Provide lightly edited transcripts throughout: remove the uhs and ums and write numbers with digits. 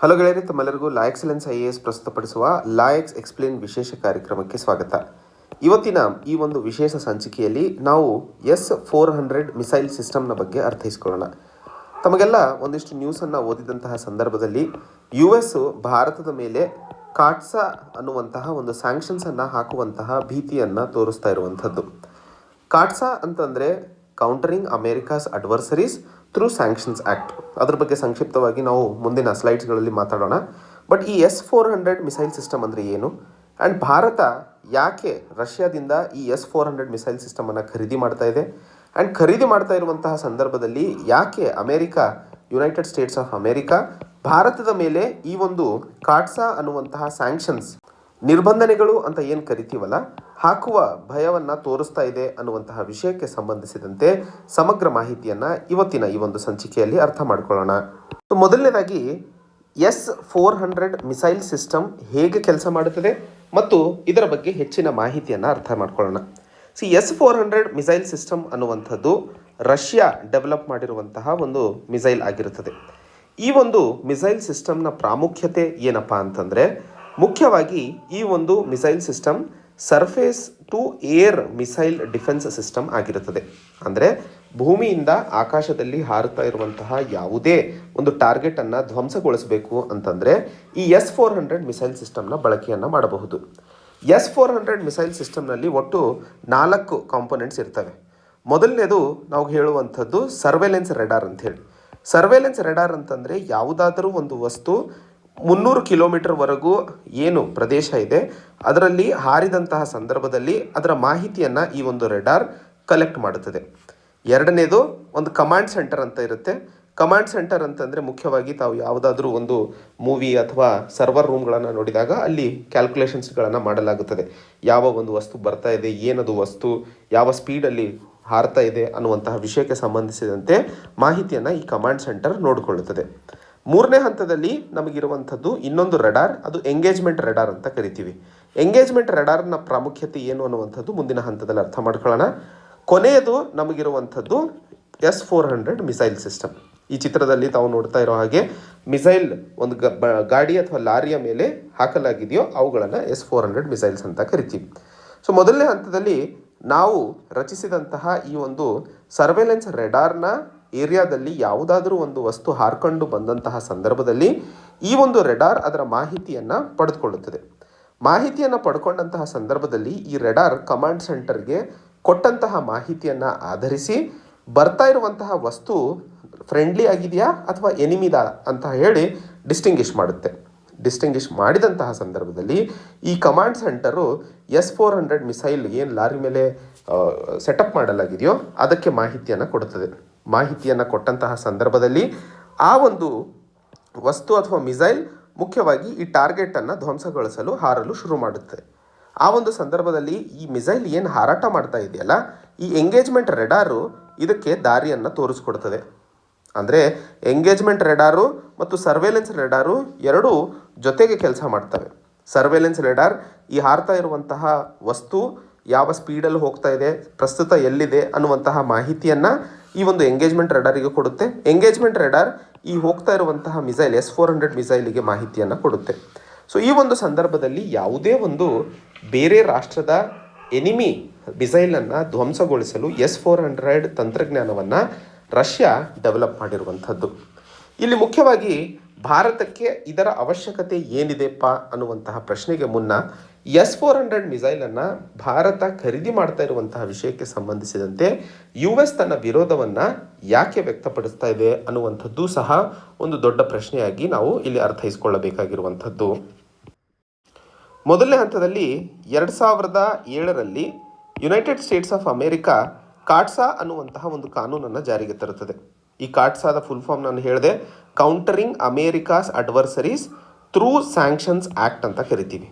Hello ಗೆಳೆಯರೆ, ತಮ್ಮೆಲ್ಲರಿಗೂ ಲಾ excellence IAS ಪ್ರಸ್ತುತಪಡಿಸುವ ಲಾ ಎಕ್ಸ್ ಎಕ್ಸ್ಪ್ಲೇನ್ ವಿಶೇಷ ಕಾರ್ಯಕ್ರಮಕ್ಕೆ ಸ್ವಾಗತ. ಇವತ್ತಿನ ಈ ಒಂದು ವಿಶೇಷ ಸಂಚಿಕೆಯಲ್ಲಿ ನಾವು S-400 ಮಿಸೈಲ್ ಸಿಸ್ಟಮ್ನ ಬಗ್ಗೆ ಅರ್ಥೈಸಿಕೊಳ್ಳೋಣ. ತಮಗೆಲ್ಲ ಒಂದಿಷ್ಟು ನ್ಯೂಸನ್ನು ಓದಿದಂತಹ ಸಂದರ್ಭದಲ್ಲಿ US ಭಾರತದ ಮೇಲೆ ಕಾಟ್ಸಾ ಅನ್ನುವಂತಹ ಒಂದು ಸ್ಯಾಂಕ್ಷನ್ಸನ್ನು ಹಾಕುವಂತಹ ಭೀತಿಯನ್ನು ತೋರಿಸ್ತಾ ಇರುವಂಥದ್ದು. ಕಾಟ್ಸಾ ಅಂತಂದರೆ countering America's ಅಡ್ವರ್ಸರೀಸ್ through sanctions act. ಅದ್ರ ಬಗ್ಗೆ ಸಂಕ್ಷಿಪ್ತವಾಗಿ ನಾವು ಮುಂದಿನ ಸ್ಲೈಡ್ಸ್ಗಳಲ್ಲಿ ಮಾತಾಡೋಣ. ಬಟ್ ಈ S-400 ಮಿಸೈಲ್ ಸಿಸ್ಟಮ್ ಅಂದರೆ ಏನು, ಆ್ಯಂಡ್ ಭಾರತ ಯಾಕೆ ರಷ್ಯಾದಿಂದ ಈ S-400 ಮಿಸೈಲ್ ಸಿಸ್ಟಮನ್ನು ಖರೀದಿ ಮಾಡ್ತಾ ಇದೆ, ಆ್ಯಂಡ್ ಖರೀದಿ ಮಾಡ್ತಾ ಇರುವಂತಹ ಸಂದರ್ಭದಲ್ಲಿ ಯಾಕೆ ಯುನೈಟೆಡ್ ಸ್ಟೇಟ್ಸ್ ಆಫ್ ಅಮೇರಿಕಾ ಭಾರತದ ಮೇಲೆ ಈ ಒಂದು ಕಾಟ್ಸಾ ಅನ್ನುವಂತಹ ಸ್ಯಾಂಕ್ಷನ್ಸ್ ನಿರ್ಬಂಧನೆಗಳು ಅಂತ ಏನು ಕರಿತೀವಲ್ಲ ಹಾಕುವ ಭಯವನ್ನು ತೋರಿಸ್ತಾ ಇದೆ ಅನ್ನುವಂತಹ ವಿಷಯಕ್ಕೆ ಸಂಬಂಧಿಸಿದಂತೆ ಸಮಗ್ರ ಮಾಹಿತಿಯನ್ನು ಇವತ್ತಿನ ಈ ಒಂದು ಸಂಚಿಕೆಯಲ್ಲಿ ಅರ್ಥ ಮಾಡ್ಕೊಳ್ಳೋಣ. ಮೊದಲನೇದಾಗಿ S-400 ಮಿಸೈಲ್ ಸಿಸ್ಟಮ್ ಹೇಗೆ ಕೆಲಸ ಮಾಡುತ್ತದೆ ಮತ್ತು ಇದರ ಬಗ್ಗೆ ಹೆಚ್ಚಿನ ಮಾಹಿತಿಯನ್ನು ಅರ್ಥ ಮಾಡ್ಕೊಳ್ಳೋಣ. S-400 ಮಿಸೈಲ್ ಸಿಸ್ಟಮ್ ಅನ್ನುವಂಥದ್ದು ರಷ್ಯಾ ಡೆವಲಪ್ ಮಾಡಿರುವಂತಹ ಒಂದು ಮಿಸೈಲ್ ಆಗಿರುತ್ತದೆ. ಈ ಒಂದು ಮಿಸೈಲ್ ಸಿಸ್ಟಮ್ನ ಪ್ರಾಮುಖ್ಯತೆ ಏನಪ್ಪ ಅಂತಂದರೆ, ಮುಖ್ಯವಾಗಿ ಈ ಒಂದು missile system surface to air missile defence system ಆಗಿರುತ್ತದೆ. ಅಂದರೆ ಭೂಮಿಯಿಂದ ಆಕಾಶದಲ್ಲಿ ಹಾರುತ್ತಾ ಇರುವಂತಹ ಯಾವುದೇ ಒಂದು ಟಾರ್ಗೆಟನ್ನು ಧ್ವಂಸಗೊಳಿಸಬೇಕು ಅಂತಂದರೆ ಈ S-400 ಮಿಸೈಲ್ ಸಿಸ್ಟಮ್ನ ಬಳಕೆಯನ್ನು ಮಾಡಬಹುದು. S-400 ಮಿಸೈಲ್ ಸಿಸ್ಟಮ್ನಲ್ಲಿ ಒಟ್ಟು 4 ಕಾಂಪೊನೆಂಟ್ಸ್ ಇರ್ತವೆ. ಮೊದಲನೇದು ನಾವು ಹೇಳುವಂಥದ್ದು ಸರ್ವೇಲೆನ್ಸ್ ರೆಡಾರ್ ಅಂಥೇಳಿ. ಸರ್ವೇಲೆನ್ಸ್ ರೆಡಾರ್ ಅಂತಂದರೆ ಯಾವುದಾದರೂ ಒಂದು ವಸ್ತು 300 ಕಿಲೋಮೀಟರ್ವರೆಗೂ ಏನು ಪ್ರದೇಶ ಇದೆ ಅದರಲ್ಲಿ ಹಾರಿದಂತಹ ಸಂದರ್ಭದಲ್ಲಿ ಅದರ ಮಾಹಿತಿಯನ್ನು ಈ ಒಂದು ರೆಡಾರ್ ಕಲೆಕ್ಟ್ ಮಾಡುತ್ತದೆ. ಎರಡನೇದು ಒಂದು ಕಮಾಂಡ್ ಸೆಂಟರ್ ಅಂತ ಇರುತ್ತೆ. ಕಮಾಂಡ್ ಸೆಂಟರ್ ಅಂತಂದರೆ ಮುಖ್ಯವಾಗಿ ತಾವು ಯಾವುದಾದ್ರೂ ಒಂದು ಮೂವಿ ಅಥವಾ ಸರ್ವರ್ ರೂಮ್ಗಳನ್ನು ನೋಡಿದಾಗ ಅಲ್ಲಿ ಕ್ಯಾಲ್ಕುಲೇಷನ್ಸ್ಗಳನ್ನು ಮಾಡಲಾಗುತ್ತದೆ. ಯಾವ ಒಂದು ವಸ್ತು ಬರ್ತಾ ಇದೆ, ಏನದು ವಸ್ತು, ಯಾವ ಸ್ಪೀಡಲ್ಲಿ ಹಾರ್ತಾ ಇದೆ ಅನ್ನುವಂತಹ ವಿಷಯಕ್ಕೆ ಸಂಬಂಧಿಸಿದಂತೆ ಮಾಹಿತಿಯನ್ನು ಈ ಕಮಾಂಡ್ ಸೆಂಟರ್ ನೋಡಿಕೊಳ್ಳುತ್ತದೆ. ಮೂರನೇ ಹಂತದಲ್ಲಿ ನಮಗಿರುವಂಥದ್ದು ಇನ್ನೊಂದು ರೆಡಾರ್, ಅದು ಎಂಗೇಜ್ಮೆಂಟ್ ರೆಡಾರ್ ಅಂತ ಕರಿತೀವಿ. ಎಂಗೇಜ್ಮೆಂಟ್ ರೆಡಾರ್ನ ಪ್ರಾಮುಖ್ಯತೆ ಏನು ಅನ್ನುವಂಥದ್ದು ಮುಂದಿನ ಹಂತದಲ್ಲಿ ಅರ್ಥ ಮಾಡ್ಕೊಳ್ಳೋಣ. ಕೊನೆಯದು ನಮಗಿರುವಂಥದ್ದು S-400 ಮಿಸೈಲ್ ಸಿಸ್ಟಮ್. ಈ ಚಿತ್ರದಲ್ಲಿ ತಾವು ನೋಡ್ತಾ ಇರೋ ಹಾಗೆ ಮಿಸೈಲ್ ಒಂದು ಗಾಡಿ ಅಥವಾ ಲಾರಿಯ ಮೇಲೆ ಹಾಕಲಾಗಿದೆಯೋ ಅವುಗಳನ್ನು S-400 ಮಿಸೈಲ್ಸ್ ಅಂತ ಕರಿತೀವಿ. ಮೊದಲನೇ ಹಂತದಲ್ಲಿ ನಾವು ರಚಿಸಿದಂತಹ ಈ ಒಂದು ಸರ್ವೇಲೆನ್ಸ್ ರೆಡಾರ್ನ ಏರಿಯಾದಲ್ಲಿ ಯಾವುದಾದ್ರೂ ಒಂದು ವಸ್ತು ಹಾರ್ಕೊಂಡು ಬಂದಂತಹ ಸಂದರ್ಭದಲ್ಲಿ ಈ ಒಂದು ರೆಡಾರ್ ಅದರ ಮಾಹಿತಿಯನ್ನು ಪಡೆದುಕೊಳ್ಳುತ್ತದೆ. ಮಾಹಿತಿಯನ್ನು ಪಡ್ಕೊಂಡಂತಹ ಸಂದರ್ಭದಲ್ಲಿ ಈ ರೆಡಾರ್ ಕಮಾಂಡ್ ಸೆಂಟರ್ಗೆ ಕೊಟ್ಟಂತಹ ಮಾಹಿತಿಯನ್ನು ಆಧರಿಸಿ ಬರ್ತಾ ಇರುವಂತಹ ವಸ್ತು ಫ್ರೆಂಡ್ಲಿ ಆಗಿದೆಯಾ ಅಥವಾ ಎನಿಮಿದಾ ಅಂತ ಹೇಳಿ ಡಿಸ್ಟಿಂಗ್ವಿಷ್ ಮಾಡುತ್ತೆ. ಡಿಸ್ಟಿಂಗ್ವಿಷ್ ಮಾಡಿದಂತಹ ಸಂದರ್ಭದಲ್ಲಿ ಈ ಕಮಾಂಡ್ ಸೆಂಟರು S-400 ಮಿಸೈಲ್ ಏನು ಲಾರಿ ಮೇಲೆ ಸೆಟಪ್ ಮಾಡಲಾಗಿದೆಯೋ ಅದಕ್ಕೆ ಮಾಹಿತಿಯನ್ನು ಕೊಡುತ್ತದೆ. ಮಾಹಿತಿಯನ್ನು ಕೊಟ್ಟಂತಹ ಸಂದರ್ಭದಲ್ಲಿ ಆ ಒಂದು ವಸ್ತು ಅಥವಾ ಮಿಸೈಲ್ ಮುಖ್ಯವಾಗಿ ಈ ಟಾರ್ಗೆಟನ್ನು ಧ್ವಂಸಗೊಳಿಸಲು ಹಾರಲು ಶುರು ಮಾಡುತ್ತೆ. ಆ ಒಂದು ಸಂದರ್ಭದಲ್ಲಿ ಈ ಮಿಸೈಲ್ ಏನು ಹಾರಾಟ ಮಾಡ್ತಾ ಇದೆಯಲ್ಲ, ಈ ಎಂಗೇಜ್ಮೆಂಟ್ ರೆಡಾರು ಇದಕ್ಕೆ ದಾರಿಯನ್ನು ತೋರಿಸ್ಕೊಡ್ತದೆ. ಅಂದರೆ ಎಂಗೇಜ್ಮೆಂಟ್ ರೆಡಾರು ಮತ್ತು ಸರ್ವೇಲೆನ್ಸ್ ರೆಡಾರು ಎರಡೂ ಜೊತೆಗೆ ಕೆಲಸ ಮಾಡ್ತವೆ. ಸರ್ವೇಲೆನ್ಸ್ ರೆಡಾರ್ ಈ ಹಾರ್ತಾ ಇರುವಂತಹ ವಸ್ತು ಯಾವ ಸ್ಪೀಡಲ್ಲಿ ಹೋಗ್ತಾ ಇದೆ, ಪ್ರಸ್ತುತ ಎಲ್ಲಿದೆ ಅನ್ನುವಂತಹ ಮಾಹಿತಿಯನ್ನು ಈ ಒಂದು ಎಂಗೇಜ್ಮೆಂಟ್ ರೆಡಾರಿಗೆ ಕೊಡುತ್ತೆ. ಎಂಗೇಜ್ಮೆಂಟ್ ರೆಡಾರ್ ಈ ಹೋಗ್ತಾ ಇರುವಂತಹ ಮಿಸೈಲ್ S-400 ಮಿಸೈಲಿಗೆ ಮಾಹಿತಿಯನ್ನು ಕೊಡುತ್ತೆ. ಈ ಒಂದು ಸಂದರ್ಭದಲ್ಲಿ ಯಾವುದೇ ಒಂದು ಬೇರೆ ರಾಷ್ಟ್ರದ ಎನಿಮಿ ಮಿಸೈಲನ್ನು ಧ್ವಂಸಗೊಳಿಸಲು S-400 ತಂತ್ರಜ್ಞಾನವನ್ನು ರಷ್ಯಾ ಡೆವಲಪ್ ಮಾಡಿರುವಂಥದ್ದು. ಇಲ್ಲಿ ಮುಖ್ಯವಾಗಿ ಭಾರತಕ್ಕೆ ಇದರ ಅವಶ್ಯಕತೆ ಏನಿದೆಪ್ಪ ಅನ್ನುವಂತಹ ಪ್ರಶ್ನೆಗೆ ಮುನ್ನ S-400 ಮಿಸೈಲನ್ನು ಭಾರತ ಖರೀದಿ ಮಾಡ್ತಾ ಇರುವಂತಹ ವಿಷಯಕ್ಕೆ ಸಂಬಂಧಿಸಿದಂತೆ US ತನ್ನ ವಿರೋಧವನ್ನು ಯಾಕೆ ವ್ಯಕ್ತಪಡಿಸ್ತಾ ಇದೆ ಅನ್ನುವಂಥದ್ದು ಸಹ ಒಂದು ದೊಡ್ಡ ಪ್ರಶ್ನೆಯಾಗಿ ನಾವು ಇಲ್ಲಿ ಅರ್ಥೈಸಿಕೊಳ್ಳಬೇಕಾಗಿರುವಂಥದ್ದು. ಮೊದಲನೇ ಹಂತದಲ್ಲಿ 2007ರಲ್ಲಿ ಯುನೈಟೆಡ್ ಸ್ಟೇಟ್ಸ್ ಆಫ್ ಅಮೇರಿಕಾ ಕಾಟ್ಸಾ ಅನ್ನುವಂತಹ ಒಂದು ಕಾನೂನನ್ನು ಜಾರಿಗೆ ತರುತ್ತದೆ. ಈ ಕಾಟ್ಸಾದ ಫುಲ್ ಫಾರ್ಮ್ ನಾನು ಹೇಳಿದೆ, countering America's ಅಡ್ವರ್ಸರೀಸ್ through sanctions act ಅಂತ ಕರಿತೀವಿ.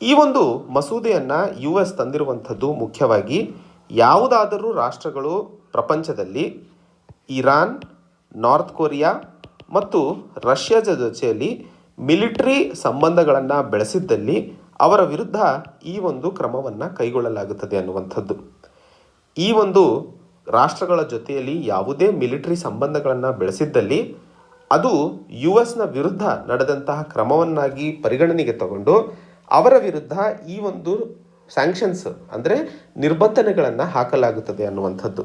ಈ ಒಂದು ಮಸೂದೆಯನ್ನು US ತಂದಿರುವಂಥದ್ದು ಮುಖ್ಯವಾಗಿ ಯಾವುದಾದರೂ ರಾಷ್ಟ್ರಗಳು ಪ್ರಪಂಚದಲ್ಲಿ ಇರಾನ್, ನಾರ್ತ್ ಕೊರಿಯಾ ಮತ್ತು ರಷ್ಯಾದ ಜೊತೆಯಲ್ಲಿ ಮಿಲಿಟರಿ ಸಂಬಂಧಗಳನ್ನು ಬೆಳೆಸಿದ್ದಲ್ಲಿ ಅವರ ವಿರುದ್ಧ ಈ ಒಂದು ಕ್ರಮವನ್ನು ಕೈಗೊಳ್ಳಲಾಗುತ್ತದೆ ಅನ್ನುವಂಥದ್ದು. ಈ ಒಂದು ರಾಷ್ಟ್ರಗಳ ಜೊತೆಯಲ್ಲಿ ಯಾವುದೇ ಮಿಲಿಟರಿ ಸಂಬಂಧಗಳನ್ನು ಬೆಳೆಸಿದ್ದಲ್ಲಿ ಅದು US ವಿರುದ್ಧ ನಡೆದಂತಹ ಕ್ರಮವನ್ನಾಗಿ ಪರಿಗಣನೆಗೆ ತಗೊಂಡು ಅವರ ವಿರುದ್ಧ ಈ ಒಂದು ಸ್ಯಾಂಕ್ಷನ್ಸ್ ಅಂದರೆ ನಿರ್ಬಂಧನೆಗಳನ್ನು ಹಾಕಲಾಗುತ್ತದೆ ಅನ್ನುವಂಥದ್ದು.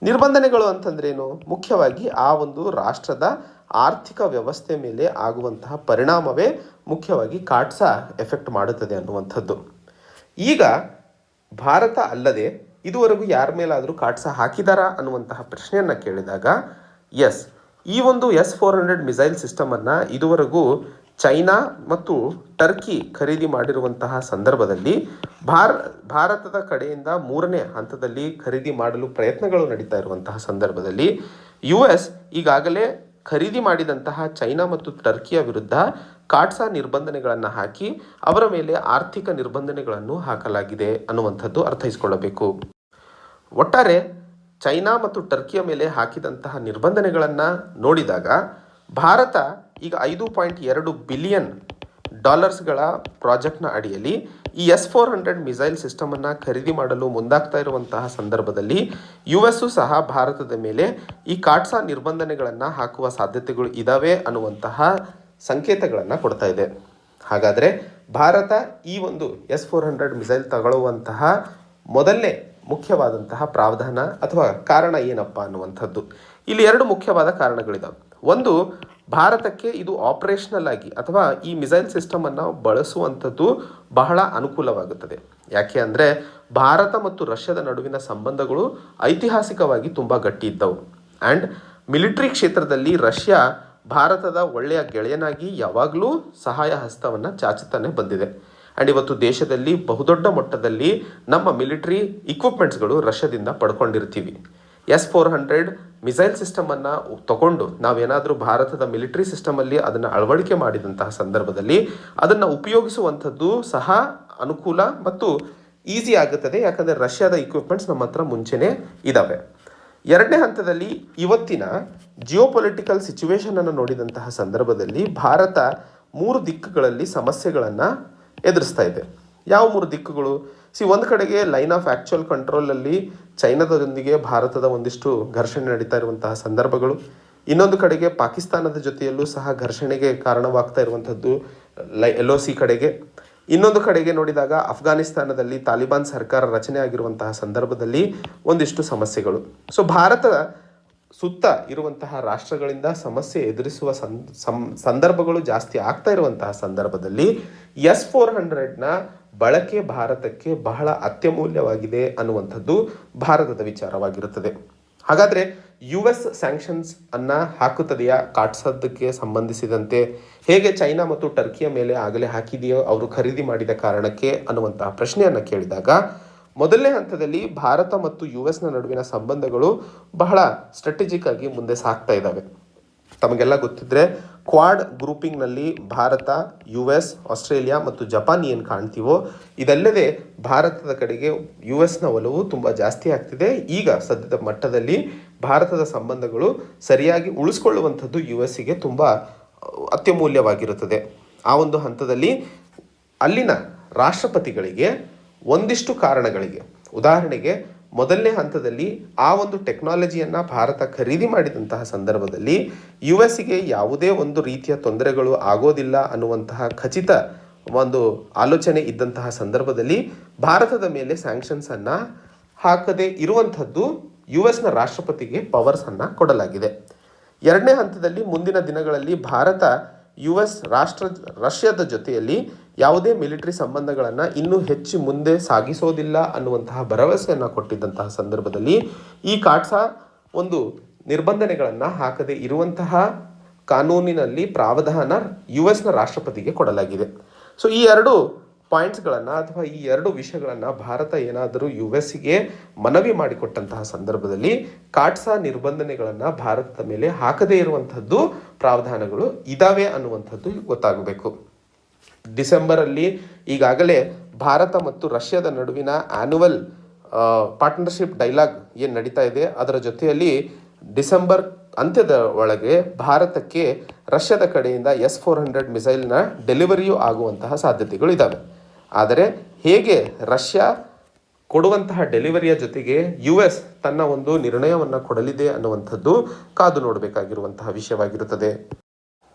ನಿರ್ಬಂಧನೆಗಳು ಅಂತಂದ್ರೇನು? ಮುಖ್ಯವಾಗಿ ಆ ಒಂದು ರಾಷ್ಟ್ರದ ಆರ್ಥಿಕ ವ್ಯವಸ್ಥೆ ಮೇಲೆ ಆಗುವಂತಹ ಪರಿಣಾಮವೇ ಮುಖ್ಯವಾಗಿ ಕಾಟ್ಸಾ ಎಫೆಕ್ಟ್ ಮಾಡುತ್ತದೆ ಅನ್ನುವಂಥದ್ದು. ಈಗ ಭಾರತ ಅಲ್ಲದೆ ಇದುವರೆಗೂ ಯಾರ ಮೇಲಾದರೂ ಕಾಟ್ಸಾ ಹಾಕಿದಾರಾ ಅನ್ನುವಂತಹ ಪ್ರಶ್ನೆಯನ್ನು ಕೇಳಿದಾಗ ಎಸ್, ಈ ಒಂದು S-400 ಮಿಸೈಲ್ ಸಿಸ್ಟಮನ್ನು ಇದುವರೆಗೂ ಚೈನಾ ಮತ್ತು ಟರ್ಕಿ ಖರೀದಿ ಮಾಡಿರುವಂತಹ ಸಂದರ್ಭದಲ್ಲಿ ಭಾರತದ ಕಡೆಯಿಂದ 3ನೇ ಹಂತದಲ್ಲಿ ಖರೀದಿ ಮಾಡಲು ಪ್ರಯತ್ನಗಳು ನಡೀತಾ ಇರುವಂತಹ ಸಂದರ್ಭದಲ್ಲಿ US ಈಗಾಗಲೇ ಖರೀದಿ ಮಾಡಿದಂತಹ ಚೈನಾ ಮತ್ತು ಟರ್ಕಿಯ ವಿರುದ್ಧ ಕಾಟ್ಸಾ ನಿರ್ಬಂಧನೆಗಳನ್ನು ಹಾಕಿ ಅವರ ಮೇಲೆ ಆರ್ಥಿಕ ನಿರ್ಬಂಧನೆಗಳನ್ನು ಹಾಕಲಾಗಿದೆ ಅನ್ನುವಂಥದ್ದು ಅರ್ಥೈಸಿಕೊಳ್ಳಬೇಕು. ಒಟ್ಟಾರೆ ಚೈನಾ ಮತ್ತು ಟರ್ಕಿಯ ಮೇಲೆ ಹಾಕಿದಂತಹ ನಿರ್ಬಂಧನೆಗಳನ್ನು ನೋಡಿದಾಗ ಭಾರತ ಈಗ $5.2 ಬಿಲಿಯನ್ ಪ್ರಾಜೆಕ್ಟ್ನ ಅಡಿಯಲ್ಲಿ ಈ S-400 ಮಿಸೈಲ್ ಸಿಸ್ಟಮನ್ನು ಖರೀದಿ ಮಾಡಲು ಮುಂದಾಗ್ತಾ ಇರುವಂತಹ ಸಂದರ್ಭದಲ್ಲಿ US ಸಹ ಭಾರತದ ಮೇಲೆ ಈ ಕಾಟ್ಸಾ ನಿರ್ಬಂಧನೆಗಳನ್ನು ಹಾಕುವ ಸಾಧ್ಯತೆಗಳು ಇದ್ದಾವೆ ಅನ್ನುವಂತಹ ಸಂಕೇತಗಳನ್ನು ಕೊಡ್ತಾ ಇದೆ. ಹಾಗಾದರೆ ಭಾರತ ಈ ಒಂದು S-400 ಮಿಸೈಲ್ ತಗೊಳ್ಳುವಂತಹ ಮೊದಲನೇ ಮುಖ್ಯವಾದಂತಹ ಪ್ರಾವಧಾನ ಅಥವಾ ಕಾರಣ ಏನಪ್ಪ ಅನ್ನುವಂಥದ್ದು. ಇಲ್ಲಿ 2 ಮುಖ್ಯವಾದ ಕಾರಣಗಳಿದ್ದಾವೆ. ಒಂದು, ಭಾರತಕ್ಕೆ ಇದು ಆಪರೇಷನಲ್ ಆಗಿ ಅಥವಾ ಈ ಮಿಸೈಲ್ ಸಿಸ್ಟಮನ್ನು ಬಳಸುವಂಥದ್ದು ಬಹಳ ಅನುಕೂಲವಾಗುತ್ತದೆ. ಯಾಕೆ ಅಂದರೆ ಭಾರತ ಮತ್ತು ರಷ್ಯಾದ ನಡುವಿನ ಸಂಬಂಧಗಳು ಐತಿಹಾಸಿಕವಾಗಿ ತುಂಬ ಗಟ್ಟಿ ಇದ್ದವು. ಆ್ಯಂಡ್ ಮಿಲಿಟರಿ ಕ್ಷೇತ್ರದಲ್ಲಿ ರಷ್ಯಾ ಭಾರತದ ಒಳ್ಳೆಯ ಗೆಳೆಯನಾಗಿ ಯಾವಾಗಲೂ ಸಹಾಯ ಹಸ್ತವನ್ನು ಚಾಚುತ್ತಾನೆ ಬಂದಿದೆ. ಆ್ಯಂಡ್ ಇವತ್ತು ದೇಶದಲ್ಲಿ ಬಹುದೊಡ್ಡ ಮಟ್ಟದಲ್ಲಿ ನಮ್ಮ ಮಿಲಿಟರಿ ಇಕ್ವಿಪ್ಮೆಂಟ್ಸ್ಗಳು ರಷ್ಯಾದಿಂದ ಪಡ್ಕೊಂಡಿರ್ತೀವಿ. S-400 ಮಿಸೈಲ್ ಸಿಸ್ಟಮನ್ನು ತಗೊಂಡು ನಾವೇನಾದರೂ ಭಾರತದ ಮಿಲಿಟರಿ ಸಿಸ್ಟಮಲ್ಲಿ ಅದನ್ನು ಅಳವಡಿಕೆ ಮಾಡಿದಂತಹ ಸಂದರ್ಭದಲ್ಲಿ ಅದನ್ನು ಉಪಯೋಗಿಸುವಂಥದ್ದು ಸಹ ಅನುಕೂಲ ಮತ್ತು ಈಸಿ ಆಗುತ್ತದೆ. ಯಾಕಂದರೆ ರಷ್ಯಾದ ಇಕ್ವಿಪ್ಮೆಂಟ್ಸ್ ನಮ್ಮ ಹತ್ರ ಮುಂಚೆನೇ ಇದ್ದಾವೆ. 2ನೇ ಹಂತದಲ್ಲಿ ಇವತ್ತಿನ ಜಿಯೋಪೊಲಿಟಿಕಲ್ ಸಿಚುವೇಶನನ್ನು ನೋಡಿದಂತಹ ಸಂದರ್ಭದಲ್ಲಿ ಭಾರತ 3 ದಿಕ್ಕುಗಳಲ್ಲಿ ಸಮಸ್ಯೆಗಳನ್ನು ಎದುರಿಸ್ತಾ ಇದೆ. ಯಾವ 3 ದಿಕ್ಕುಗಳು? ಒಂದು ಕಡೆಗೆ ಲೈನ್ ಆಫ್ ಆ್ಯಕ್ಚುಯಲ್ ಕಂಟ್ರೋಲಲ್ಲಿ ಚೈನಾದೊಂದಿಗೆ ಭಾರತದ ಒಂದಿಷ್ಟು ಘರ್ಷಣೆ ನಡೀತಾ ಇರುವಂತಹ ಸಂದರ್ಭಗಳು. ಇನ್ನೊಂದು ಕಡೆಗೆ ಪಾಕಿಸ್ತಾನದ ಜೊತೆಯಲ್ಲೂ ಸಹ ಘರ್ಷಣೆಗೆ ಕಾರಣವಾಗ್ತಾ ಇರುವಂಥದ್ದು LOC ಕಡೆಗೆ. ಇನ್ನೊಂದು ಕಡೆಗೆ ನೋಡಿದಾಗ ಅಫ್ಘಾನಿಸ್ತಾನದಲ್ಲಿ ತಾಲಿಬಾನ್ ಸರ್ಕಾರ ರಚನೆ ಆಗಿರುವಂತಹ ಸಂದರ್ಭದಲ್ಲಿ ಒಂದಿಷ್ಟು ಸಮಸ್ಯೆಗಳು. ಸೊ ಭಾರತ ಸುತ್ತ ಇರುವಂತಹ ರಾಷ್ಟ್ರಗಳಿಂದ ಸಮಸ್ಯೆ ಎದುರಿಸುವ ಸಂದರ್ಭಗಳು ಜಾಸ್ತಿ ಆಗ್ತಾ ಇರುವಂತಹ ಸಂದರ್ಭದಲ್ಲಿ S-400ನ ಬಳಕೆ ಭಾರತಕ್ಕೆ ಬಹಳ ಅತ್ಯಮೂಲ್ಯವಾಗಿದೆ ಅನ್ನುವಂಥದ್ದು ಭಾರತದ ವಿಚಾರವಾಗಿರುತ್ತದೆ. ಹಾಗಾದರೆ US ಸ್ಯಾಂಕ್ಷನ್ಸ್ ಅನ್ನು ಹಾಕುತ್ತದೆಯಾ ಕಾಟ್ಸಾದಕ್ಕೆ ಸಂಬಂಧಿಸಿದಂತೆ? ಹೇಗೆ ಚೈನಾ ಮತ್ತು ಟರ್ಕಿಯ ಮೇಲೆ ಆಗಲೇ ಹಾಕಿದೆಯೋ ಅವರು ಖರೀದಿ ಮಾಡಿದ ಕಾರಣಕ್ಕೆ ಅನ್ನುವಂತಹ ಪ್ರಶ್ನೆಯನ್ನು ಕೇಳಿದಾಗ ಮೊದಲನೇ ಹಂತದಲ್ಲಿ ಭಾರತ ಮತ್ತು US ನಡುವಿನ ಸಂಬಂಧಗಳು ಬಹಳ ಸ್ಟ್ರಾಟಜಿಕ್ ಆಗಿ ಮುಂದೆ ಸಾಗ್ತಾ ಇದ್ದಾವೆ. ತಮಗೆಲ್ಲ ಗೊತ್ತಿದ್ದರೆ ಕ್ವಾಡ್ ಗ್ರೂಪಿಂಗ್ನಲ್ಲಿ ಭಾರತ, US, ಆಸ್ಟ್ರೇಲಿಯಾ ಮತ್ತು ಜಪಾನ್ ಏನು ಕಾಣ್ತೀವೋ ಇದಲ್ಲದೆ ಭಾರತದ ಕಡೆಗೆ US ಒಲವು ತುಂಬ ಜಾಸ್ತಿ ಆಗ್ತಿದೆ. ಈಗ ಸದ್ಯದ ಮಟ್ಟದಲ್ಲಿ ಭಾರತದ ಸಂಬಂಧಗಳು ಸರಿಯಾಗಿ ಉಳಿಸ್ಕೊಳ್ಳುವಂಥದ್ದು US ತುಂಬ ಅತ್ಯಮೂಲ್ಯವಾಗಿರುತ್ತದೆ. ಆ ಒಂದು ಹಂತದಲ್ಲಿ ಅಲ್ಲಿನ ರಾಷ್ಟ್ರಪತಿಗಳಿಗೆ ಒಂದಿಷ್ಟು ಕಾರಣಗಳಿಗೆ, ಉದಾಹರಣೆಗೆ ಮೊದಲನೇ ಹಂತದಲ್ಲಿ ಆ ಒಂದು ಟೆಕ್ನಾಲಜಿಯನ್ನು ಭಾರತ ಖರೀದಿ ಮಾಡಿದಂತಹ ಸಂದರ್ಭದಲ್ಲಿ US ಯಾವುದೇ ಒಂದು ರೀತಿಯ ತೊಂದರೆಗಳು ಆಗೋದಿಲ್ಲ ಅನ್ನುವಂತಹ ಖಚಿತ ಒಂದು ಆಲೋಚನೆ ಇದ್ದಂತಹ ಸಂದರ್ಭದಲ್ಲಿ ಭಾರತದ ಮೇಲೆ ಸ್ಯಾಂಕ್ಷನ್ಸನ್ನು ಹಾಕದೇ ಇರುವಂಥದ್ದು US ರಾಷ್ಟ್ರಪತಿಗೆ ಪವರ್ಸನ್ನು ಕೊಡಲಾಗಿದೆ. 2ನೇ ಹಂತದಲ್ಲಿ ಮುಂದಿನ ದಿನಗಳಲ್ಲಿ ಭಾರತ ರಷ್ಯಾದ ಜೊತೆಯಲ್ಲಿ ಯಾವುದೇ ಮಿಲಿಟರಿ ಸಂಬಂಧಗಳನ್ನು ಇನ್ನೂ ಹೆಚ್ಚು ಮುಂದೆ ಸಾಗಿಸೋದಿಲ್ಲ ಅನ್ನುವಂತಹ ಭರವಸೆಯನ್ನು ಕೊಟ್ಟಿದ್ದಂತಹ ಸಂದರ್ಭದಲ್ಲಿ ಈ ಕಾಟ್ಸಾ ಒಂದು ನಿರ್ಬಂಧನೆಗಳನ್ನು ಹಾಕದೇ ಇರುವಂತಹ ಕಾನೂನಿನಲ್ಲಿ ಪ್ರಾವಧಾನ US ರಾಷ್ಟ್ರಪತಿಗೆ ಕೊಡಲಾಗಿದೆ. ಸೊ ಈ 2 ಪಾಯಿಂಟ್ಸ್ಗಳನ್ನು ಅಥವಾ ಈ 2 ವಿಷಯಗಳನ್ನು ಭಾರತ ಏನಾದರೂ US ಮನವಿ ಮಾಡಿಕೊಟ್ಟಂತಹ ಸಂದರ್ಭದಲ್ಲಿ ಕಾಟ್ಸಾ ನಿರ್ಬಂಧನೆಗಳನ್ನು ಭಾರತದ ಮೇಲೆ ಹಾಕದೇ ಇರುವಂಥದ್ದು ಪ್ರಾವಧಾನಗಳು ಇದ್ದಾವೆ ಅನ್ನುವಂಥದ್ದು ಗೊತ್ತಾಗಬೇಕು. ಡಿಸೆಂಬರಲ್ಲಿ ಈಗಾಗಲೇ ಭಾರತ ಮತ್ತು ರಷ್ಯಾದ ನಡುವಿನ ಆ್ಯನ್ಯುವಲ್ ಪಾರ್ಟ್ನರ್ಶಿಪ್ ಡೈಲಾಗ್ ಏನು ನಡೀತಾ ಇದೆ ಅದರ ಜೊತೆಯಲ್ಲಿ ಡಿಸೆಂಬರ್ ಅಂತ್ಯದ ಒಳಗೆ ಭಾರತಕ್ಕೆ ರಷ್ಯಾದ ಕಡೆಯಿಂದ S-400 ಮಿಸೈಲ್ನ ಡೆಲಿವರಿಯೂ ಆಗುವಂತಹ ಸಾಧ್ಯತೆಗಳು ಇದ್ದಾವೆ. ಆದರೆ ಹೇಗೆ ರಷ್ಯಾ ಕೊಡುವಂತಹ ಡೆಲಿವರಿಯ ಜೊತೆಗೆ US ತನ್ನ ಒಂದು ನಿರ್ಣಯವನ್ನು ಕೊಡಲಿದೆ ಅನ್ನುವಂಥದ್ದು ಕಾದು ನೋಡಬೇಕಾಗಿರುವಂತಹ ವಿಷಯವಾಗಿರುತ್ತದೆ.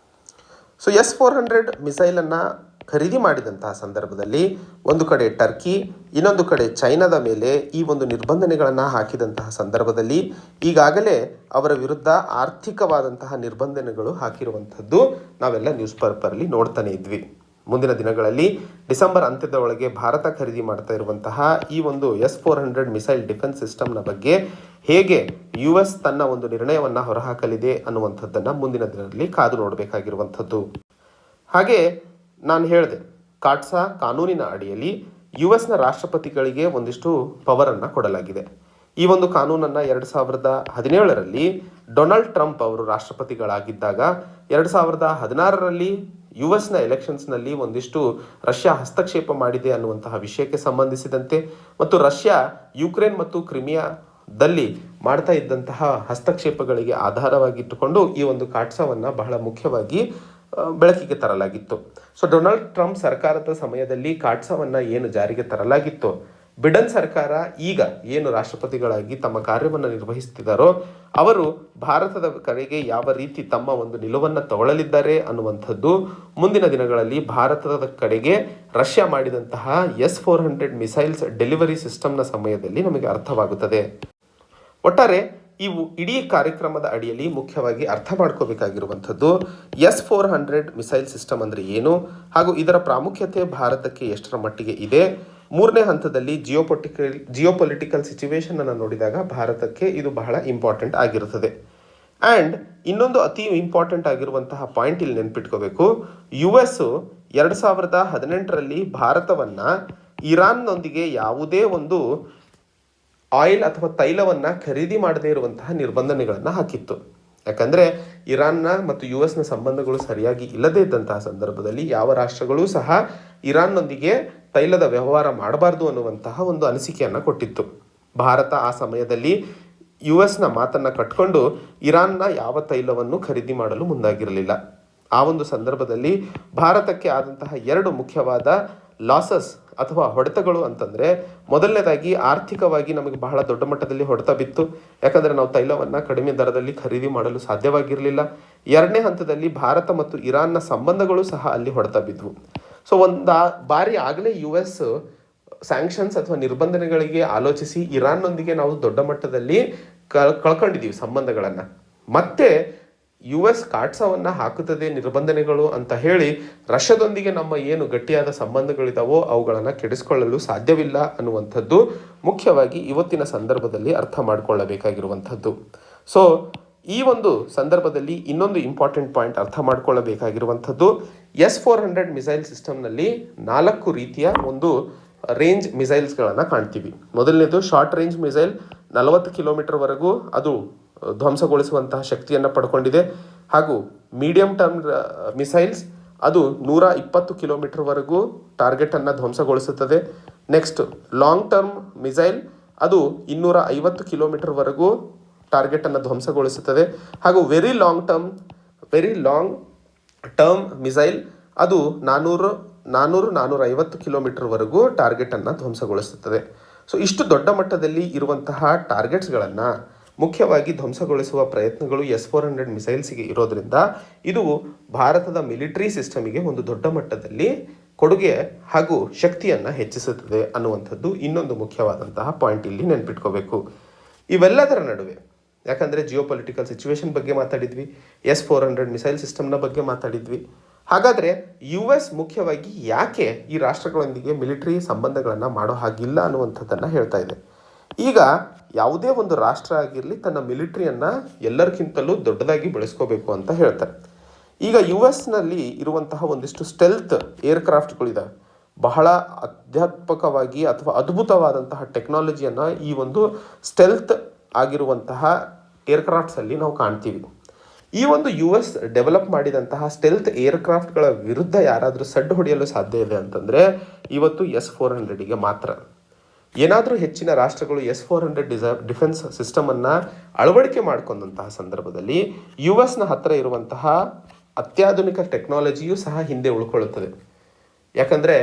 ಸೊ S-400 ಮಿಸೈಲನ್ನು ಖರೀದಿ ಮಾಡಿದಂತಹ ಸಂದರ್ಭದಲ್ಲಿ ಒಂದು ಕಡೆ ಟರ್ಕಿ, ಇನ್ನೊಂದು ಕಡೆ ಚೈನಾದ ಮೇಲೆ ಈ ಒಂದು ನಿರ್ಬಂಧನೆಗಳನ್ನು ಹಾಕಿದಂತಹ ಸಂದರ್ಭದಲ್ಲಿ ಈಗಾಗಲೇ ಅವರ ವಿರುದ್ಧ ಆರ್ಥಿಕವಾದಂತಹ ನಿರ್ಬಂಧನೆಗಳು ಹಾಕಿರುವಂಥದ್ದು ನಾವೆಲ್ಲ ನ್ಯೂಸ್ ಪೇಪರಲ್ಲಿ ನೋಡ್ತಾನೆ ಇದ್ವಿ. ಮುಂದಿನ ದಿನಗಳಲ್ಲಿ ಡಿಸೆಂಬರ್ ಅಂತ್ಯದ ಒಳಗೆ ಭಾರತ ಖರೀದಿ ಮಾಡ್ತಾ ಇರುವಂತಹ ಈ ಒಂದು S-400 ಮಿಸೈಲ್ ಡಿಫೆನ್ಸ್ ಸಿಸ್ಟಮ್ನ ಬಗ್ಗೆ ಹೇಗೆ US ತನ್ನ ಒಂದು ನಿರ್ಣಯವನ್ನು ಹೊರಹಾಕಲಿದೆ ಅನ್ನುವಂಥದ್ದನ್ನು ಮುಂದಿನ ದಿನದಲ್ಲಿ ಕಾದು ನೋಡಬೇಕಾಗಿರುವಂಥದ್ದು. ಹಾಗೆ ನಾನು ಹೇಳಿದೆ, ಕಾಟ್ಸಾ ಕಾನೂನಿನ ಅಡಿಯಲ್ಲಿ US ರಾಷ್ಟ್ರಪತಿಗಳಿಗೆ ಒಂದಿಷ್ಟು ಪವರನ್ನು ಕೊಡಲಾಗಿದೆ. ಈ ಒಂದು ಕಾನೂನನ್ನು 2017ರಲ್ಲಿ ಡೊನಾಲ್ಡ್ ಟ್ರಂಪ್ ಅವರು ರಾಷ್ಟ್ರಪತಿಗಳಾಗಿದ್ದಾಗ 2016ರಲ್ಲಿ US ಎಲೆಕ್ಷನ್ಸ್ನಲ್ಲಿ ಒಂದಿಷ್ಟು ರಷ್ಯಾ ಹಸ್ತಕ್ಷೇಪ ಮಾಡಿದೆ ಅನ್ನುವಂತಹ ವಿಷಯಕ್ಕೆ ಸಂಬಂಧಿಸಿದಂತೆ ಮತ್ತು ರಷ್ಯಾ ಯುಕ್ರೇನ್ ಮತ್ತು ಕ್ರಿಮಿಯಾದಲ್ಲಿ ಮಾಡ್ತಾ ಇದ್ದಂತಹ ಹಸ್ತಕ್ಷೇಪಗಳಿಗೆ ಆಧಾರವಾಗಿಟ್ಟುಕೊಂಡು ಈ ಒಂದು ಕಾಟ್ಸಾವನ್ನು ಬಹಳ ಮುಖ್ಯವಾಗಿ ಬೆಳಕಿಗೆ ತರಲಾಗಿತ್ತು. ಸೊ ಡೊನಾಲ್ಡ್ ಟ್ರಂಪ್ ಸರ್ಕಾರದ ಸಮಯದಲ್ಲಿ ಕಾಟ್ಸಾವನ್ನು ಏನು ಜಾರಿಗೆ ತರಲಾಗಿತ್ತು, ಬಿಡನ್ ಸರ್ಕಾರ ಈಗ ಏನು ರಾಷ್ಟ್ರಪತಿಗಳಾಗಿ ತಮ್ಮ ಕಾರ್ಯವನ್ನು ನಿರ್ವಹಿಸುತ್ತಿದ್ದಾರೋ ಅವರು ಭಾರತದ ಕಡೆಗೆ ಯಾವ ರೀತಿ ತಮ್ಮ ಒಂದು ನಿಲುವನ್ನು ತಗೊಳ್ಳಲಿದ್ದಾರೆ ಅನ್ನುವಂಥದ್ದು ಮುಂದಿನ ದಿನಗಳಲ್ಲಿ ಭಾರತದ ಕಡೆಗೆ ರಷ್ಯಾ ಮಾಡಿದಂತಹ S-400 ಮಿಸೈಲ್ಸ್ ಡೆಲಿವರಿ ಸಿಸ್ಟಮ್ನ ಸಮಯದಲ್ಲಿ ನಮಗೆ ಅರ್ಥವಾಗುತ್ತದೆ. ಒಟ್ಟಾರೆ ಇವು ಇಡೀ ಕಾರ್ಯಕ್ರಮದ ಅಡಿಯಲ್ಲಿ ಮುಖ್ಯವಾಗಿ ಅರ್ಥ ಮಾಡ್ಕೋಬೇಕಾಗಿರುವಂಥದ್ದು S-400 ಮಿಸೈಲ್ ಸಿಸ್ಟಮ್ ಅಂದರೆ ಏನು ಹಾಗೂ ಇದರ ಪ್ರಾಮುಖ್ಯತೆ ಭಾರತಕ್ಕೆ ಎಷ್ಟರ ಮಟ್ಟಿಗೆ ಇದೆ. ಮೂರನೇ ಹಂತದಲ್ಲಿ ಜಿಯೋಪೊಲಿಟಿಕಲ್ ಸಿಚುವೇಶನನ್ನು ನೋಡಿದಾಗ ಭಾರತಕ್ಕೆ ಇದು ಬಹಳ ಇಂಪಾರ್ಟೆಂಟ್ ಆಗಿರುತ್ತದೆ. ಆ್ಯಂಡ್ ಇನ್ನೊಂದು ಅತಿ ಇಂಪಾರ್ಟೆಂಟ್ ಆಗಿರುವಂತಹ ಪಾಯಿಂಟ್ ಇಲ್ಲಿ ನೆನ್ಪಿಟ್ಕೋಬೇಕು, US 2018ರಲ್ಲಿ ಭಾರತವನ್ನು ಇರಾನ್ನೊಂದಿಗೆ ಯಾವುದೇ ಒಂದು ಆಯಿಲ್ ಅಥವಾ ತೈಲವನ್ನು ಖರೀದಿ ಮಾಡದೇ ಇರುವಂತಹ ನಿರ್ಬಂಧನೆಗಳನ್ನು ಹಾಕಿತ್ತು. ಯಾಕಂದರೆ ಇರಾನ್ನ ಮತ್ತು US ಸಂಬಂಧಗಳು ಸರಿಯಾಗಿ ಇಲ್ಲದೇ ಇದ್ದಂತಹ ಸಂದರ್ಭದಲ್ಲಿ ಯಾವ ರಾಷ್ಟ್ರಗಳೂ ಸಹ ಇರಾನ್ನೊಂದಿಗೆ ತೈಲದ ವ್ಯವಹಾರ ಮಾಡಬಾರ್ದು ಅನ್ನುವಂತಹ ಒಂದು ಅನಿಸಿಕೆಯನ್ನು ಕೊಟ್ಟಿತ್ತು. ಭಾರತ ಆ ಸಮಯದಲ್ಲಿ US ಮಾತನ್ನು ಕಟ್ಕೊಂಡು ಇರಾನ್ನ ಯಾವ ತೈಲವನ್ನು ಖರೀದಿ ಮಾಡಲು ಮುಂದಾಗಿರಲಿಲ್ಲ. ಆ ಒಂದು ಸಂದರ್ಭದಲ್ಲಿ ಭಾರತಕ್ಕೆ ಆದಂತಹ 2 ಮುಖ್ಯವಾದ ಲಾಸಸ್ ಅಥವಾ ಹೊಡೆತಗಳು ಅಂತಂದರೆ, ಮೊದಲನೇದಾಗಿ ಆರ್ಥಿಕವಾಗಿ ನಮಗೆ ಬಹಳ ದೊಡ್ಡ ಮಟ್ಟದಲ್ಲಿ ಹೊಡೆತ ಬಿತ್ತು. ಯಾಕಂದರೆ ನಾವು ತೈಲವನ್ನು ಕಡಿಮೆ ದರದಲ್ಲಿ ಖರೀದಿ ಮಾಡಲು ಸಾಧ್ಯವಾಗಿರಲಿಲ್ಲ. ಎರಡನೇ ಹಂತದಲ್ಲಿ ಭಾರತ ಮತ್ತು ಇರಾನ್ನ ಸಂಬಂಧಗಳು ಸಹ ಅಲ್ಲಿ ಹೊಡೆತ ಬಿದ್ದವು. ಸೊ ಒಂದು ಬಾರಿ ಆಗಲೇ US ಸ್ಯಾಂಕ್ಷನ್ಸ್ ಅಥವಾ ನಿರ್ಬಂಧನೆಗಳಿಗೆ ಆಲೋಚಿಸಿ ಇರಾನ್ನೊಂದಿಗೆ ನಾವು ದೊಡ್ಡ ಮಟ್ಟದಲ್ಲಿ ಕಳ್ಕೊಂಡಿದ್ದೀವಿ ಸಂಬಂಧಗಳನ್ನು. ಮತ್ತೆ US ಕಾಟ್ಸಾವನ್ನು ಹಾಕುತ್ತದೆ ನಿರ್ಬಂಧನೆಗಳು ಅಂತ ಹೇಳಿ ರಷ್ಯಾದೊಂದಿಗೆ ನಮ್ಮ ಏನು ಗಟ್ಟಿಯಾದ ಸಂಬಂಧಗಳಿದಾವೋ ಅವುಗಳನ್ನು ಕೆಡಿಸಿಕೊಳ್ಳಲು ಸಾಧ್ಯವಿಲ್ಲ ಅನ್ನುವಂಥದ್ದು ಮುಖ್ಯವಾಗಿ ಇವತ್ತಿನ ಸಂದರ್ಭದಲ್ಲಿ ಅರ್ಥ ಮಾಡಿಕೊಳ್ಳಬೇಕಾಗಿರುವಂಥದ್ದು. ಸೊ ಈ ಒಂದು ಸಂದರ್ಭದಲ್ಲಿ ಇನ್ನೊಂದು ಇಂಪಾರ್ಟೆಂಟ್ ಪಾಯಿಂಟ್ ಅರ್ಥ ಮಾಡಿಕೊಳ್ಳಬೇಕಾಗಿರುವಂಥದ್ದು, S-400 ಮಿಸೈಲ್ ಸಿಸ್ಟಮ್ನಲ್ಲಿ 4 ರೀತಿಯ ಒಂದು ರೇಂಜ್ ಮಿಸೈಲ್ಸ್ಗಳನ್ನು ಕಾಣ್ತೀವಿ. ಮೊದಲನೇದು ಶಾರ್ಟ್ ರೇಂಜ್ ಮಿಸೈಲ್, 40 ಕಿಲೋಮೀಟರ್ವರೆಗೂ ಅದು ಧ್ವಂಸಗೊಳಿಸುವಂತಹ ಶಕ್ತಿಯನ್ನು ಪಡ್ಕೊಂಡಿದೆ. ಹಾಗೂ ಮೀಡಿಯಂ ಟರ್ಮ್ ಮಿಸೈಲ್ಸ್ ಅದು 120 ಕಿಲೋಮೀಟರ್ವರೆಗೂ ಟಾರ್ಗೆಟನ್ನು ಧ್ವಂಸಗೊಳಿಸುತ್ತದೆ. ನೆಕ್ಸ್ಟ್ ಲಾಂಗ್ ಟರ್ಮ್ ಮಿಸೈಲ್ ಅದು 250 ಕಿಲೋಮೀಟರ್ವರೆಗೂ ಟಾರ್ಗೆಟನ್ನು ಧ್ವಂಸಗೊಳಿಸುತ್ತದೆ. ಹಾಗೂ ವೆರಿ ಲಾಂಗ್ ಟರ್ಮ್ ಮಿಸೈಲ್ ಅದು 400-450 ಕಿಲೋಮೀಟರ್ವರೆಗೂ ಟಾರ್ಗೆಟನ್ನು ಧ್ವಂಸಗೊಳಿಸುತ್ತದೆ. ಸೊ ಇಷ್ಟು ದೊಡ್ಡ ಮಟ್ಟದಲ್ಲಿ ಇರುವಂತಹ ಟಾರ್ಗೆಟ್ಸ್ಗಳನ್ನು ಮುಖ್ಯವಾಗಿ ಧ್ವಂಸಗೊಳಿಸುವ ಪ್ರಯತ್ನಗಳು S-400 ಮಿಸೈಲ್ಸ್ಗೆ ಇರೋದ್ರಿಂದ ಇದು ಭಾರತದ ಮಿಲಿಟರಿ ಸಿಸ್ಟಮಿಗೆ ಒಂದು ದೊಡ್ಡ ಮಟ್ಟದಲ್ಲಿ ಕೊಡುಗೆ ಹಾಗೂ ಶಕ್ತಿಯನ್ನು ಹೆಚ್ಚಿಸುತ್ತದೆ ಅನ್ನುವಂಥದ್ದು ಇನ್ನೊಂದು ಮುಖ್ಯವಾದಂತಹ ಪಾಯಿಂಟ್ ಇಲ್ಲಿ ನೆನ್ಪಿಟ್ಕೋಬೇಕು. ಇವೆಲ್ಲದರ ನಡುವೆ ಯಾಕಂದರೆ ಜಿಯೋಪೊಲಿಟಿಕಲ್ ಸಿಚುವೇಶನ್ ಬಗ್ಗೆ ಮಾತಾಡಿದ್ವಿ, S-400 ಮಿಸೈಲ್ ಸಿಸ್ಟಮ್ನ ಬಗ್ಗೆ ಮಾತಾಡಿದ್ವಿ. ಹಾಗಾದರೆ US ಮುಖ್ಯವಾಗಿ ಯಾಕೆ ಈ ರಾಷ್ಟ್ರಗಳೊಂದಿಗೆ ಮಿಲಿಟರಿ ಸಂಬಂಧಗಳನ್ನು ಮಾಡೋ ಹಾಗಿಲ್ಲ ಅನ್ನುವಂಥದ್ದನ್ನು ಹೇಳ್ತಾ ಇದೆ. ಈಗ ಯಾವುದೇ ಒಂದು ರಾಷ್ಟ್ರ ಆಗಿರಲಿ ತನ್ನ ಮಿಲಿಟರಿಯನ್ನು ಎಲ್ಲರಿಗಿಂತಲೂ ದೊಡ್ಡದಾಗಿ ಬೆಳೆಸ್ಕೋಬೇಕು ಅಂತ ಹೇಳ್ತಾರೆ. ಈಗ US ಇರುವಂತಹ ಒಂದಿಷ್ಟು ಸ್ಟೆಲ್ತ್ ಏರ್ಕ್ರಾಫ್ಟ್ಗಳಿದ್ದಾವೆ. ಬಹಳ ಅಧ್ಯಾತ್ಮಕವಾಗಿ ಅಥವಾ ಅದ್ಭುತವಾದಂತಹ ಟೆಕ್ನಾಲಜಿಯನ್ನು ಈ ಒಂದು ಸ್ಟೆಲ್ತ್ ಆಗಿರುವಂತಹ ಏರ್ಕ್ರಾಫ್ಟ್ಸಲ್ಲಿ ನಾವು ಕಾಣ್ತೀವಿ. ಈ ಒಂದು US ಡೆವಲಪ್ ಮಾಡಿದಂತಹ ಸ್ಟೆಲ್ತ್ ಏರ್ಕ್ರಾಫ್ಟ್ಗಳ ವಿರುದ್ಧ ಯಾರಾದರೂ ಸಡ್ಡು ಹೊಡೆಯಲು ಸಾಧ್ಯ ಇದೆ ಅಂತಂದರೆ ಇವತ್ತು S-400ಗೆ ಮಾತ್ರ. ಏನಾದರೂ ಹೆಚ್ಚಿನ ರಾಷ್ಟ್ರಗಳು S-400 ಡಿಫೆನ್ಸ್ ಸಿಸ್ಟಮನ್ನು ಅಳವಡಿಕೆ ಮಾಡಿಕೊಂಡಂತಹ ಸಂದರ್ಭದಲ್ಲಿ US ಹತ್ತಿರ ಇರುವಂತಹ ಅತ್ಯಾಧುನಿಕ ಟೆಕ್ನಾಲಜಿಯೂ ಸಹ ಹಿಂದೆ ಉಳ್ಕೊಳ್ಳುತ್ತದೆ. ಯಾಕಂದರೆ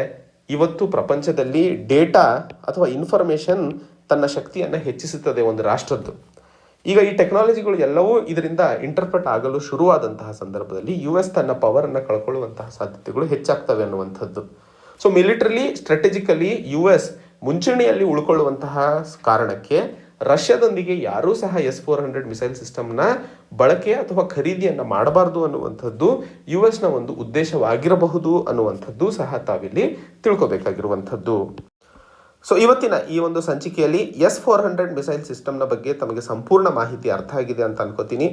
ಇವತ್ತು ಪ್ರಪಂಚದಲ್ಲಿ ಡೇಟಾ ಅಥವಾ ಇನ್ಫಾರ್ಮೇಷನ್ ತನ್ನ ಶಕ್ತಿಯನ್ನು ಹೆಚ್ಚಿಸುತ್ತದೆ ಒಂದು ರಾಷ್ಟ್ರದ್ದು. ಈಗ ಈ ಟೆಕ್ನಾಲಜಿಗಳು ಎಲ್ಲವೂ ಇದರಿಂದ ಇಂಟರ್ಪ್ರೆಟ್ ಆಗಲು ಶುರುವಾದಂತಹ ಸಂದರ್ಭದಲ್ಲಿ US ತನ್ನ ಪವರನ್ನು ಕಳ್ಕೊಳ್ಳುವಂತಹ ಸಾಧ್ಯತೆಗಳು ಹೆಚ್ಚಾಗ್ತವೆ ಅನ್ನುವಂಥದ್ದು. ಸೊ ಮಿಲಿಟರಿಲಿ ಸ್ಟ್ರಾಟಜಿಕಲಿ US ಮುಂಚೂಣಿಯಲ್ಲಿ ಉಳ್ಕೊಳ್ಳುವಂತಹ ಕಾರಣಕ್ಕೆ ರಷ್ಯಾದೊಂದಿಗೆ ಯಾರೂ ಸಹ S-400 ಮಿಸೈಲ್ ಸಿಸ್ಟಮ್ನ ಬಳಕೆ ಅಥವಾ ಖರೀದಿಯನ್ನು ಮಾಡಬಾರ್ದು ಅನ್ನುವಂಥದ್ದು US ನ ಒಂದು ಉದ್ದೇಶವಾಗಿರಬಹುದು ಅನ್ನುವಂಥದ್ದು ಸಹ ತಾವಿಲ್ಲಿ ತಿಳ್ಕೊಬೇಕಾಗಿರುವಂಥದ್ದು. ಸೊ ಇವತ್ತಿನ ಈ ಒಂದು ಸಂಚಿಕೆಯಲ್ಲಿ S-400 ಮಿಸೈಲ್ ಸಿಸ್ಟಮ್ನ ಬಗ್ಗೆ ತಮಗೆ ಸಂಪೂರ್ಣ ಮಾಹಿತಿ ಅರ್ಥ ಆಗಿದೆ ಅಂತ ಅನ್ಕೋತೀನಿ.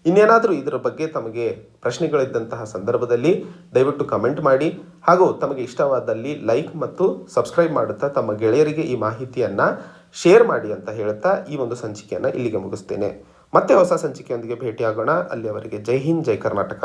ಇನ್ನೇನಾದರೂ ಇದರ ಬಗ್ಗೆ ತಮಗೆ ಪ್ರಶ್ನೆಗಳಿದ್ದಂತಹ ಸಂದರ್ಭದಲ್ಲಿ ದಯವಿಟ್ಟು ಕಮೆಂಟ್ ಮಾಡಿ, ಹಾಗೂ ತಮಗೆ ಇಷ್ಟವಾದಲ್ಲಿ ಲೈಕ್ ಮತ್ತು ಸಬ್ಸ್ಕ್ರೈಬ್ ಮಾಡುತ್ತಾ ತಮ್ಮ ಗೆಳೆಯರಿಗೆ ಈ ಮಾಹಿತಿಯನ್ನು ಶೇರ್ ಮಾಡಿ ಅಂತ ಹೇಳ್ತಾ ಈ ಒಂದು ಸಂಚಿಕೆಯನ್ನು ಇಲ್ಲಿಗೆ ಮುಗಿಸ್ತೇನೆ. ಮತ್ತೆ ಹೊಸ ಸಂಚಿಕೆಯೊಂದಿಗೆ ಭೇಟಿಯಾಗೋಣ. ಅಲ್ಲಿಯವರೆಗೆ ಜೈ ಹಿಂದ್, ಜೈ ಕರ್ನಾಟಕ.